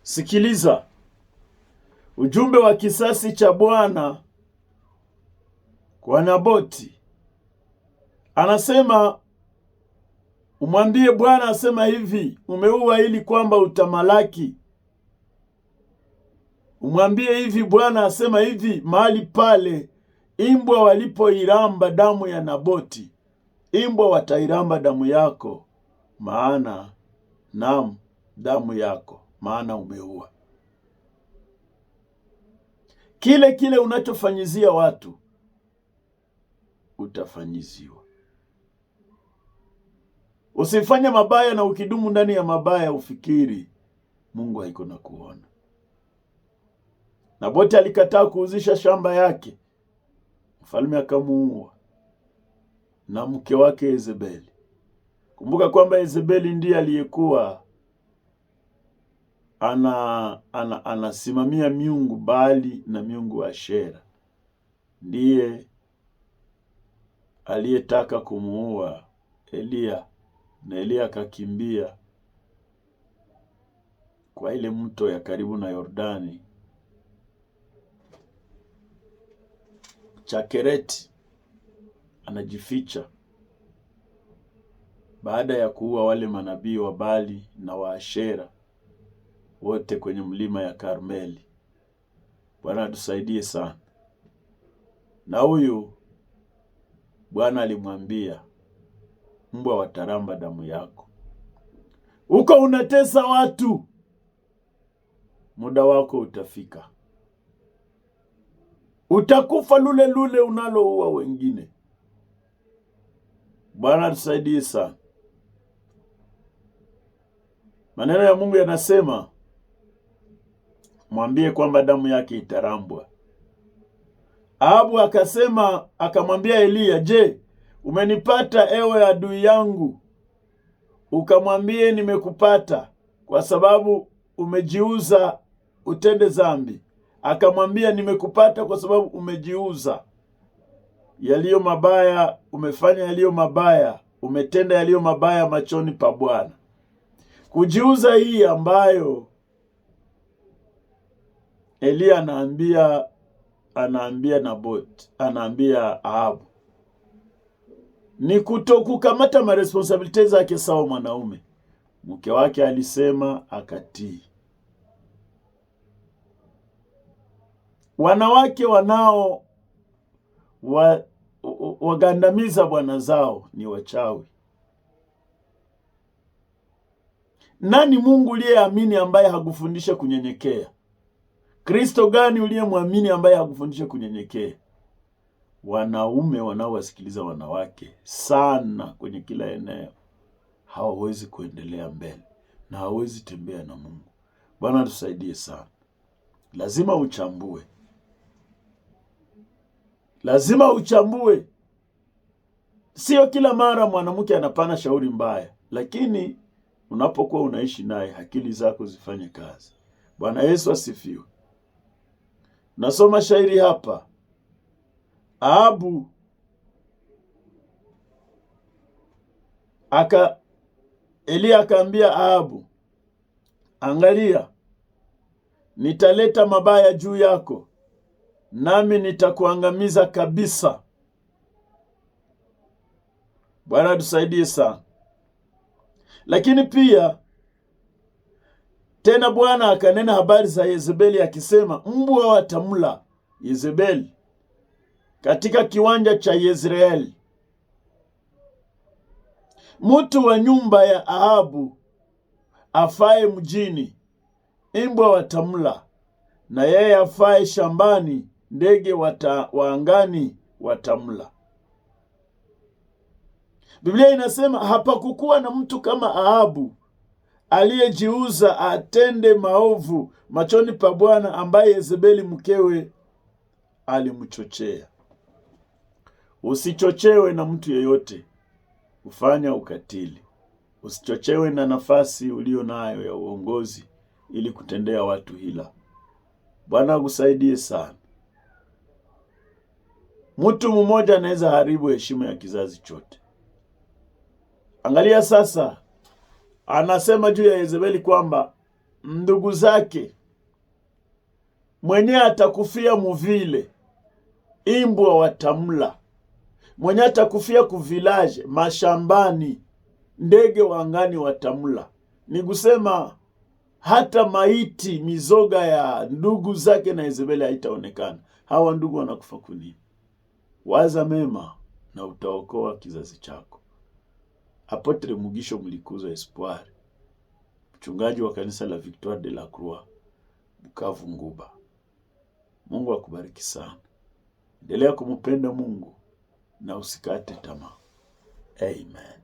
Sikiliza ujumbe wa kisasi cha Bwana kwa Naboti. Anasema umwambie Bwana asema hivi, umeua ili kwamba utamalaki. Umwambie hivi, Bwana asema hivi, mahali pale imbwa walipoiramba damu ya Naboti, imbwa watairamba damu yako, maana damu yako, maana umeua. Kile unachofanyizia watu utafanyiziwa. Usifanye mabaya, na ukidumu ndani ya mabaya ufikiri Mungu haiko na kuona. Naboti alikataa kuuzisha shamba yake, mfalme akamuua na mke wake Yezebeli. Kumbuka kwamba Yezebeli ndiye aliyekuwa anasimamia miungu Baali na miungu Ashera. Ndiye aliyetaka kumuua Eliya, na Eliya akakimbia kwa ile mto ya karibu na Yordani, Chakereti, anajificha baada ya kuua wale manabii wa Baali na wa Ashera wote kwenye mlima ya Karmeli. Bwana atusaidie sana. Na huyu Bwana alimwambia mbwa wataramba damu yako. Uko unatesa watu, muda wako utafika. Utakufa lule unaloua wengine. Bwana atusaidie sana. Maneno ya Mungu yanasema mwambie kwamba damu yake itarambwa. Ahabu akamwambia Eliya, je, umenipata ewe adui yangu? Ukamwambie nimekupata kwa sababu umejiuza utende dhambi. Akamwambia nimekupata kwa sababu umejiuza yaliyo mabaya, umefanya yaliyo mabaya, umetenda yaliyo mabaya machoni pa Bwana. Kujiuza hii ambayo Eliya anaambia Naboti, anaambia Ahabu, ni kutokukamata maresponsabilite zake sawa mwanaume. Mke wake alisema akatii. Wanawake wanao wagandamiza bwana zao ni wachawi. Nani Mungu uliyeamini ambaye hakufundisha kunyenyekea? Kristo gani uliyemwamini ambaye hakufundisha kunyenyekea? Wanaume wanaowasikiliza wanawake sana kwenye kila eneo hawawezi kuendelea mbele na hawawezi tembea na Mungu. Bwana tusaidie sana. Lazima uchambue. Lazima uchambue. Sio kila mara mwanamke anapana shauri mbaya, lakini unapokuwa unaishi naye akili zako zifanye kazi. Bwana Yesu asifiwe. Nasoma shairi hapa. Ahabu Eliya akaambia Ahabu, angalia, nitaleta mabaya juu yako, nami nitakuangamiza kabisa. Bwana tusaidie sana. Lakini pia tena Bwana akanena habari za Yezebeli akisema, mbwa watamla Yezebeli katika kiwanja cha Yezreeli. Mtu wa nyumba ya Ahabu afae mjini, imbwa watamla, na yeye afae shambani, ndege wa angani watamla. Biblia inasema hapakukuwa na mtu kama Ahabu aliyejiuza atende maovu machoni pa Bwana, ambaye Yezebeli mkewe alimchochea. Usichochewe na mtu yeyote kufanya ukatili. Usichochewe na nafasi ulio nayo ya uongozi ili kutendea watu hila. Bwana akusaidie sana. Mtu mmoja anaweza haribu heshima ya kizazi chote. Angalia sasa, anasema juu ya Yezebeli kwamba ndugu zake, mwenye atakufia muvile, imbwa watamla. Mwenye atakufia kuvilaje, mashambani, ndege wangani watamla. Ni kusema hata maiti, mizoga ya ndugu zake na Yezebeli haitaonekana. Hawa ndugu wanakufa kunini? Waza mema na utaokoa kizazi chako. Apotre Mugisho Mulikuzo Espoir, mchungaji wa kanisa la Victoire de la Croix, Bukavu Nguba. Mungu akubariki sana. Endelea kumpenda Mungu na usikate tamaa. Amen.